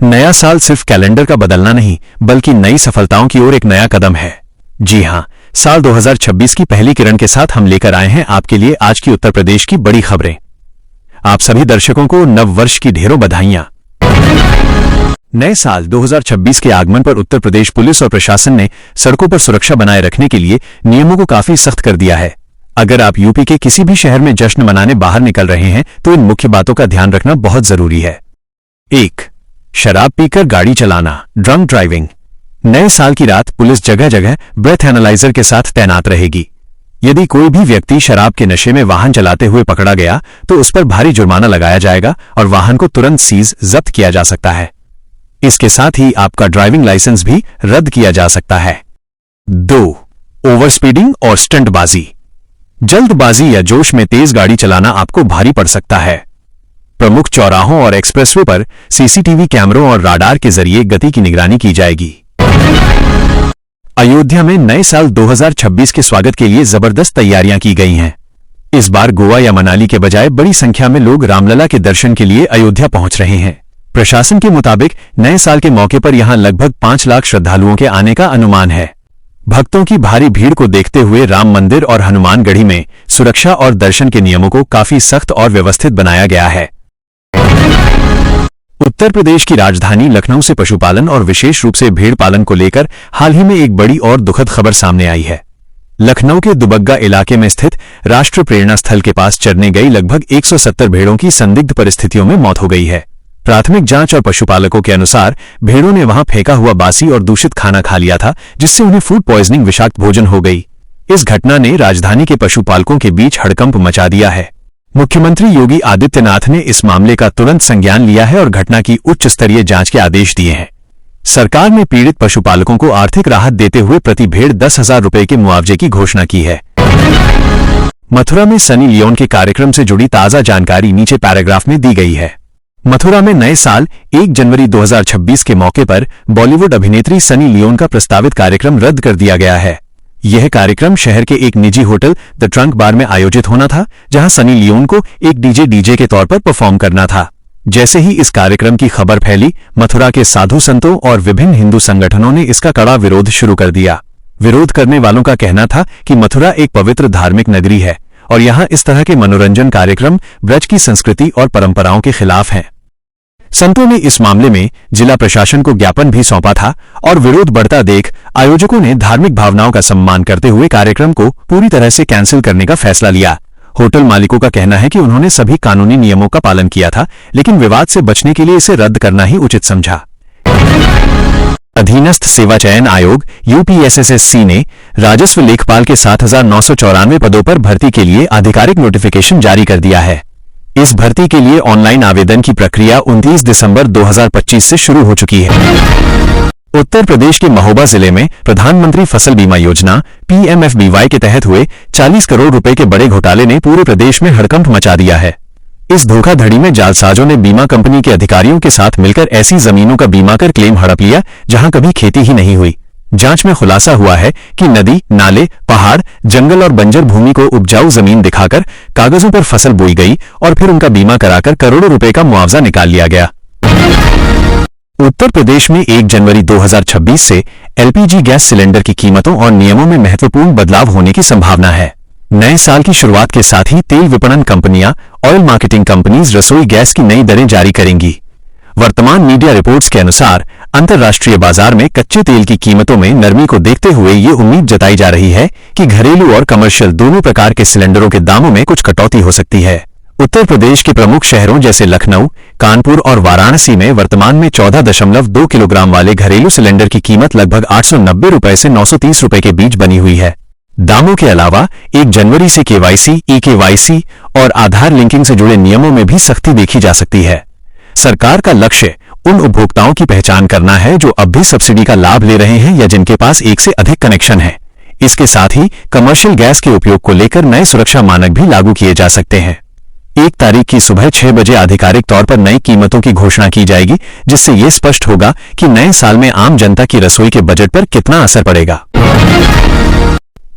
नया साल सिर्फ कैलेंडर का बदलना नहीं, बल्कि नई सफलताओं की ओर एक नया कदम है। जी हां, साल 2026 की पहली किरण के साथ हम लेकर आए हैं आपके लिए आज की उत्तर प्रदेश की बड़ी खबरें। आप सभी दर्शकों को नव वर्ष की ढेरों बधाइयां। नए साल 2026 के आगमन पर उत्तर प्रदेश पुलिस और प्रशासन ने सड़कों पर सुरक्षा बनाए रखने के लिए नियमों को काफी सख्त कर दिया है। अगर आप यूपी के किसी भी शहर में जश्न मनाने बाहर निकल रहे हैं तो इन मुख्य बातों का ध्यान रखना बहुत जरूरी है। 1. शराब पीकर गाड़ी चलाना, ड्रंक ड्राइविंग। नए साल की रात पुलिस जगह जगह ब्रेथ एनालाइजर के साथ तैनात रहेगी। यदि कोई भी व्यक्ति शराब के नशे में वाहन चलाते हुए पकड़ा गया तो उस पर भारी जुर्माना लगाया जाएगा और वाहन को तुरंत जब्त किया जा सकता है। इसके साथ ही आपका ड्राइविंग लाइसेंस भी रद्द किया जा सकता है। 2. ओवर स्पीडिंग और स्टंटबाजी। जल्दबाजी या जोश में तेज गाड़ी चलाना आपको भारी पड़ सकता है। प्रमुख चौराहों और एक्सप्रेसवे पर सीसीटीवी कैमरों और राडार के जरिए गति की निगरानी की जाएगी। अयोध्या में नए साल 2026 के स्वागत के लिए जबरदस्त तैयारियां की गई हैं। इस बार गोवा या मनाली के बजाय बड़ी संख्या में लोग रामलला के दर्शन के लिए अयोध्या पहुंच रहे हैं। प्रशासन के मुताबिक नए साल के मौके पर यहां लगभग 5 लाख श्रद्धालुओं के आने का अनुमान है। भक्तों की भारी भीड़ को देखते हुए राम मंदिर और हनुमानगढ़ी में सुरक्षा और दर्शन के नियमों को काफी सख्त और व्यवस्थित बनाया गया है। उत्तर प्रदेश की राजधानी लखनऊ से पशुपालन और विशेष रूप से भेड़ पालन को लेकर हाल ही में एक बड़ी और दुखद खबर सामने आई है। लखनऊ के दुबग्गा इलाके में स्थित राष्ट्र प्रेरणा स्थल के पास चरने गई लगभग 170 भेड़ों की संदिग्ध परिस्थितियों में मौत हो गई है। प्राथमिक जांच और पशुपालकों के अनुसार भेड़ों ने वहां फेंका हुआ बासी और दूषित खाना खा लिया था, जिससे उन्हें फूड पॉइजनिंग विषाक्त भोजन हो गई। इस घटना ने राजधानी के पशुपालकों के बीच हड़कंप मचा दिया है। मुख्यमंत्री योगी आदित्यनाथ ने इस मामले का तुरंत संज्ञान लिया है और घटना की उच्च स्तरीय जांच के आदेश दिए हैं। सरकार ने पीड़ित पशुपालकों को आर्थिक राहत देते हुए प्रति भेड़ 10,000 रुपए के मुआवजे की घोषणा की है। मथुरा में सनी लियोन के कार्यक्रम से जुड़ी ताजा जानकारी नीचे पैराग्राफ में दी गई है। मथुरा में नए साल 1 जनवरी 2026 के मौके पर बॉलीवुड अभिनेत्री सनी लियोन का प्रस्तावित कार्यक्रम रद्द कर दिया गया है। यह कार्यक्रम शहर के एक निजी होटल द ट्रंक बार में आयोजित होना था, जहां सनी लियोन को एक डीजे के तौर पर परफॉर्म करना था। जैसे ही इस कार्यक्रम की खबर फैली, मथुरा के साधु संतों और विभिन्न हिंदू संगठनों ने इसका कड़ा विरोध शुरू कर दिया। विरोध करने वालों का कहना था कि मथुरा एक पवित्र धार्मिक नगरी है और यहां इस तरह के मनोरंजन कार्यक्रम ब्रज की संस्कृति और परंपराओं के खिलाफ हैं। संतों ने इस मामले में जिला प्रशासन को ज्ञापन भी सौंपा था और विरोध बढ़ता देख आयोजकों ने धार्मिक भावनाओं का सम्मान करते हुए कार्यक्रम को पूरी तरह से कैंसिल करने का फैसला लिया। होटल मालिकों का कहना है कि उन्होंने सभी कानूनी नियमों का पालन किया था, लेकिन विवाद से बचने के लिए इसे रद्द करना ही उचित समझा। अधीनस्थ सेवा चयन आयोग यूपीएसएससी ने राजस्व लेखपाल के 7,994 पदों पर भर्ती के लिए आधिकारिक नोटिफिकेशन जारी कर दिया है। इस भर्ती के लिए ऑनलाइन आवेदन की प्रक्रिया 29 दिसंबर 2025 से शुरू हो चुकी है। उत्तर प्रदेश के महोबा जिले में प्रधानमंत्री फसल बीमा योजना पीएमएफबीवाई के तहत हुए 40 करोड़ रुपए के बड़े घोटाले ने पूरे प्रदेश में हड़कंप मचा दिया है। इस धोखाधड़ी में जालसाजों ने बीमा कंपनी के अधिकारियों के साथ मिलकर ऐसी जमीनों का बीमा कर क्लेम हड़प लिया जहां कभी खेती ही नहीं हुई। जांच में खुलासा हुआ है कि नदी, नाले, पहाड़, जंगल और बंजर भूमि को उपजाऊ जमीन दिखाकर कागजों पर फसल बोई गई और फिर उनका बीमा कराकर करोड़ों रुपए का मुआवजा निकाल लिया गया। उत्तर प्रदेश में 1 जनवरी 2026 से एलपीजी गैस सिलेंडर की कीमतों और नियमों में महत्वपूर्ण बदलाव होने की संभावना है। नए साल की शुरुआत के साथ ही तेल विपणन कंपनियां, ऑयल मार्केटिंग कंपनीज रसोई गैस की नई दरें जारी करेंगी। वर्तमान मीडिया रिपोर्ट्स के अनुसार अंतर्राष्ट्रीय बाजार में कच्चे तेल की कीमतों में नरमी को देखते हुए ये उम्मीद जताई जा रही है कि घरेलू और कमर्शियल दोनों प्रकार के सिलेंडरों के दामों में कुछ कटौती हो सकती है। उत्तर प्रदेश के प्रमुख शहरों जैसे लखनऊ, कानपुर और वाराणसी में वर्तमान में 14.2 किलोग्राम वाले घरेलू सिलेंडर की कीमत लगभग 890 रुपए से 930 रुपए के बीच बनी हुई है। दामों के अलावा 1 जनवरी से केवाईसी, ई-केवाईसी और आधार लिंकिंग से जुड़े नियमों में भी सख्ती देखी जा सकती है। सरकार का लक्ष्य उन उपभोक्ताओं की पहचान करना है जो अब भी सब्सिडी का लाभ ले रहे हैं या जिनके पास एक से अधिक कनेक्शन है। इसके साथ ही कमर्शियल गैस के उपयोग को लेकर नए सुरक्षा मानक भी लागू किए जा सकते हैं। 1 तारीख की सुबह 6 बजे आधिकारिक तौर पर नई कीमतों की घोषणा की जाएगी, जिससे ये स्पष्ट होगा कि नए साल में आम जनता की रसोई के बजट पर कितना असर पड़ेगा।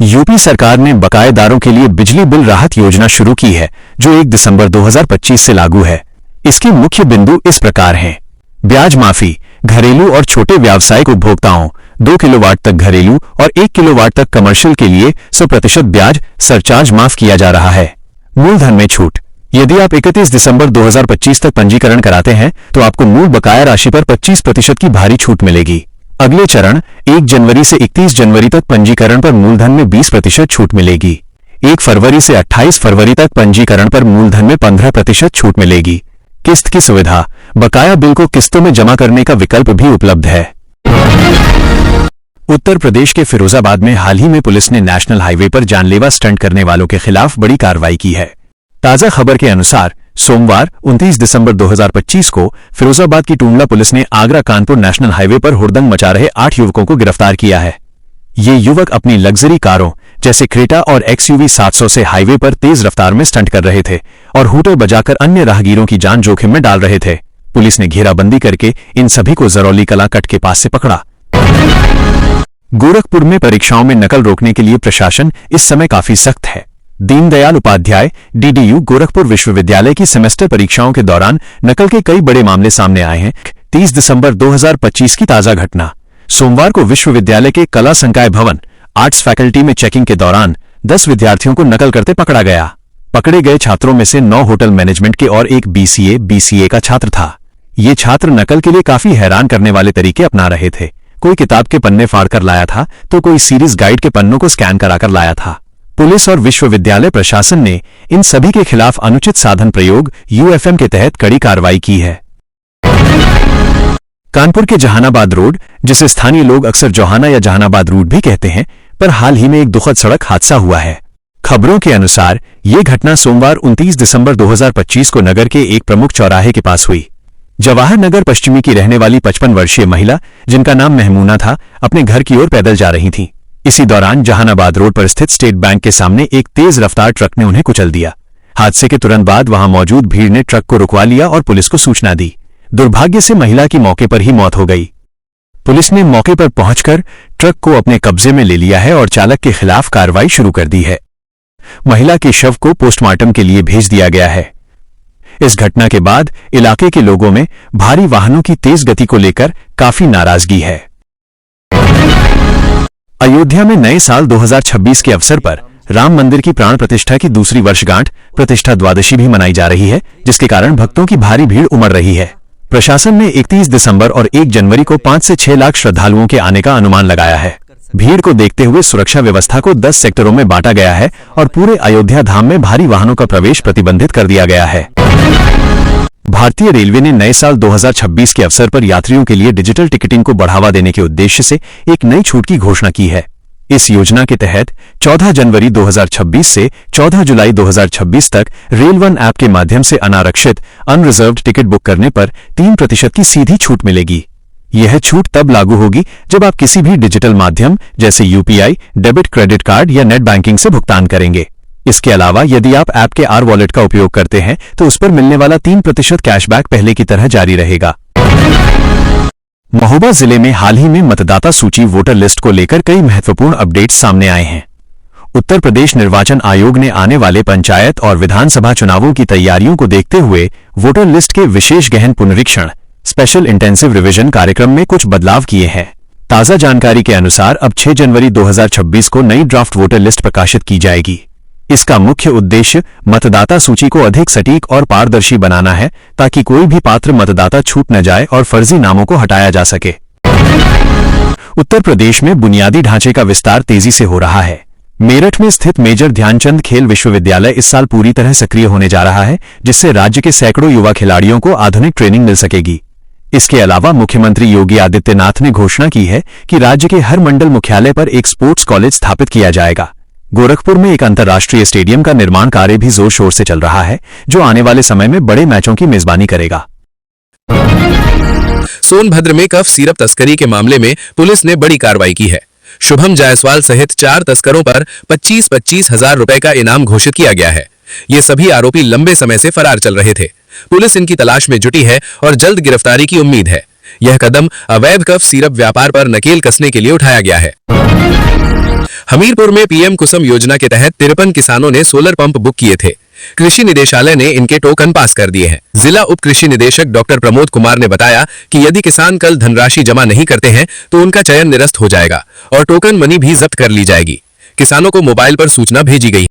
यूपी सरकार ने बकायेदारों के लिए बिजली बिल राहत योजना शुरू की है, जो 1 दिसंबर 2025 से लागू है। इसके मुख्य बिंदु इस प्रकार हैं। ब्याज माफी, घरेलू और छोटे व्यावसायिक उपभोक्ताओं 2 किलोवाट तक घरेलू और 1 किलोवाट तक कमर्शियल के लिए 100% ब्याज सरचार्ज माफ किया जा रहा है। मूलधन में छूट, यदि आप 31 दिसंबर 2025 तक पंजीकरण कराते हैं तो आपको मूल बकाया राशि पर 25% की भारी छूट मिलेगी। अगले चरण 1 जनवरी से 31 जनवरी तक पंजीकरण पर मूलधन में 20% छूट मिलेगी। 1 फरवरी से 28 फरवरी तक पंजीकरण पर मूलधन में 15% छूट मिलेगी। किस्त की सुविधा, बकाया बिल को किस्तों में जमा करने का विकल्प भी उपलब्ध है। उत्तर प्रदेश के फिरोजाबाद में हाल ही में पुलिस ने नेशनल हाईवे पर जानलेवा स्टंट करने वालों के खिलाफ बड़ी कार्रवाई की है। ताजा खबर के अनुसार सोमवार 29 दिसंबर 2025 को फिरोजाबाद की टूंडला पुलिस ने आगरा कानपुर नेशनल हाईवे पर हुड़दंग मचा रहे 8 युवकों को गिरफ्तार किया है। ये युवक अपनी लग्जरी कारों जैसे क्रेटा और XUV 700 से हाईवे पर तेज रफ्तार में स्टंट कर रहे थे और हूटर बजाकर अन्य राहगीरों की जान जोखिम में डाल रहे थे। पुलिस ने घेराबंदी करके इन सभी को जरौली कला कट के पास से पकड़ा। गोरखपुर में परीक्षाओं में नकल रोकने के लिए प्रशासन इस समय काफी सख्त है। दीनदयाल उपाध्याय DDU गोरखपुर विश्वविद्यालय की सेमेस्टर परीक्षाओं के दौरान नकल के कई बड़े मामले सामने आए हैं। 30 दिसंबर 2025 की ताजा घटना, सोमवार को विश्वविद्यालय के कला संकाय भवन आर्ट्स फैकल्टी में चेकिंग के दौरान 10 विद्यार्थियों को नकल करते पकड़ा गया। पकड़े गए छात्रों में से 9 होटल मैनेजमेंट के और एक BCA का छात्र था। ये छात्र नकल के लिए काफी हैरान करने वाले तरीके अपना रहे थे। कोई किताब के पन्ने फाड़कर लाया था तो कोई सीरीज गाइड के पन्नों को स्कैन कराकर लाया था। पुलिस और विश्वविद्यालय प्रशासन ने इन सभी के खिलाफ अनुचित साधन प्रयोग UFM के तहत कड़ी कार्रवाई की है। कानपुर के जहानाबाद रोड, जिसे स्थानीय लोग अक्सर जोहाना या जहानाबाद रूट भी कहते हैं, पर हाल ही में एक दुखद सड़क हादसा हुआ है। खबरों के अनुसार ये घटना सोमवार 29 दिसंबर 2025 को नगर के एक प्रमुख चौराहे के पास हुई। जवाहर नगर पश्चिमी की रहने वाली 55 वर्षीय महिला, जिनका नाम महमूना था, अपने घर की ओर पैदल जा रही थीं। इसी दौरान जहानाबाद रोड पर स्थित स्टेट बैंक के सामने एक तेज रफ्तार ट्रक ने उन्हें कुचल दिया। हादसे के तुरंत बाद वहां मौजूद भीड़ ने ट्रक को रुकवा लिया और पुलिस को सूचना दी। दुर्भाग्य से महिला की मौके पर ही मौत हो गई। पुलिस ने मौके पर पहुंचकर ट्रक को अपने कब्जे में ले लिया है और चालक के खिलाफ कार्रवाई शुरू कर दी है। महिला के शव को पोस्टमार्टम के लिए भेज दिया गया है। इस घटना के बाद इलाके के लोगों में भारी वाहनों की तेज गति को लेकर काफी नाराजगी है। अयोध्या में नए साल 2026 के अवसर पर राम मंदिर की प्राण प्रतिष्ठा की दूसरी वर्षगांठ प्रतिष्ठा द्वादशी भी मनाई जा रही है, जिसके कारण भक्तों की भारी भीड़ उमड़ रही है। प्रशासन ने 31 दिसंबर और 1 जनवरी को 5 से 6 लाख श्रद्धालुओं के आने का अनुमान लगाया है। भीड़ को देखते हुए सुरक्षा व्यवस्था को 10 सेक्टरों में बांटा गया है और पूरे अयोध्या धाम में भारी वाहनों का प्रवेश प्रतिबंधित कर दिया गया है। भारतीय रेलवे ने नए साल 2026 के अवसर पर यात्रियों के लिए डिजिटल टिकटिंग को बढ़ावा देने के उद्देश्य से एक नई छूट की घोषणा की है। इस योजना के तहत 14 जनवरी 2026 से 14 जुलाई 2026 तक रेल वन ऐप के माध्यम से अनारक्षित अनरिजर्व्ड टिकट बुक करने पर 3% की सीधी छूट मिलेगी। यह छूट तब लागू होगी जब आप किसी भी डिजिटल माध्यम जैसे UPI, डेबिट क्रेडिट कार्ड या नेट बैंकिंग से भुगतान करेंगे। इसके अलावा यदि आप ऐप के R वॉलेट का उपयोग करते हैं तो उस पर मिलने वाला 3% कैशबैक पहले की तरह जारी रहेगा। महोबा जिले में हाल ही में मतदाता सूची वोटर लिस्ट को लेकर कई महत्वपूर्ण अपडेट्स सामने आए हैं। उत्तर प्रदेश निर्वाचन आयोग ने आने वाले पंचायत और विधानसभा चुनावों की तैयारियों को देखते हुए वोटर लिस्ट के विशेष गहन पुनरीक्षण स्पेशल इंटेंसिव रिवीजन कार्यक्रम में कुछ बदलाव किए हैं। ताजा जानकारी के अनुसार अब 6 जनवरी 2026 को नई ड्राफ्ट वोटर लिस्ट प्रकाशित की जाएगी। इसका मुख्य उद्देश्य मतदाता सूची को अधिक सटीक और पारदर्शी बनाना है, ताकि कोई भी पात्र मतदाता छूट न जाए और फर्जी नामों को हटाया जा सके। उत्तर प्रदेश में बुनियादी ढांचे का विस्तार तेजी से हो रहा है। मेरठ में स्थित मेजर ध्यानचंद खेल विश्वविद्यालय इस साल पूरी तरह सक्रिय होने जा रहा है, जिससे राज्य के सैकड़ों युवा खिलाड़ियों को आधुनिक ट्रेनिंग मिल सकेगी। इसके अलावा मुख्यमंत्री योगी आदित्यनाथ ने घोषणा की है कि राज्य के हर मंडल मुख्यालय पर एक स्पोर्ट्स कॉलेज स्थापित किया जाएगा। गोरखपुर में एक अंतर्राष्ट्रीय स्टेडियम का निर्माण कार्य भी जोर शोर से चल रहा है, जो आने वाले समय में बड़े मैचों की मेजबानी करेगा। सोनभद्र में कफ सिरप तस्करी के मामले में पुलिस ने बड़ी कार्रवाई की है। शुभम जायसवाल सहित 4 तस्करों पर 25-25 हजार रुपए का इनाम घोषित किया गया है। ये सभी आरोपी लंबे समय से फरार चल रहे थे। पुलिस इनकी तलाश में जुटी है और जल्द गिरफ्तारी की उम्मीद है। यह कदम अवैध कफ सिरप व्यापार पर नकेल कसने के लिए उठाया गया है। हमीरपुर में PM कुसुम योजना के तहत 53 किसानों ने सोलर पंप बुक किए थे। कृषि निदेशालय ने इनके टोकन पास कर दिए हैं। जिला उप कृषि निदेशक डॉक्टर प्रमोद कुमार ने बताया कि यदि किसान कल धनराशि जमा नहीं करते हैं तो उनका चयन निरस्त हो जाएगा और टोकन मनी भी जब्त कर ली जाएगी। किसानों को मोबाइल पर सूचना भेजी गई।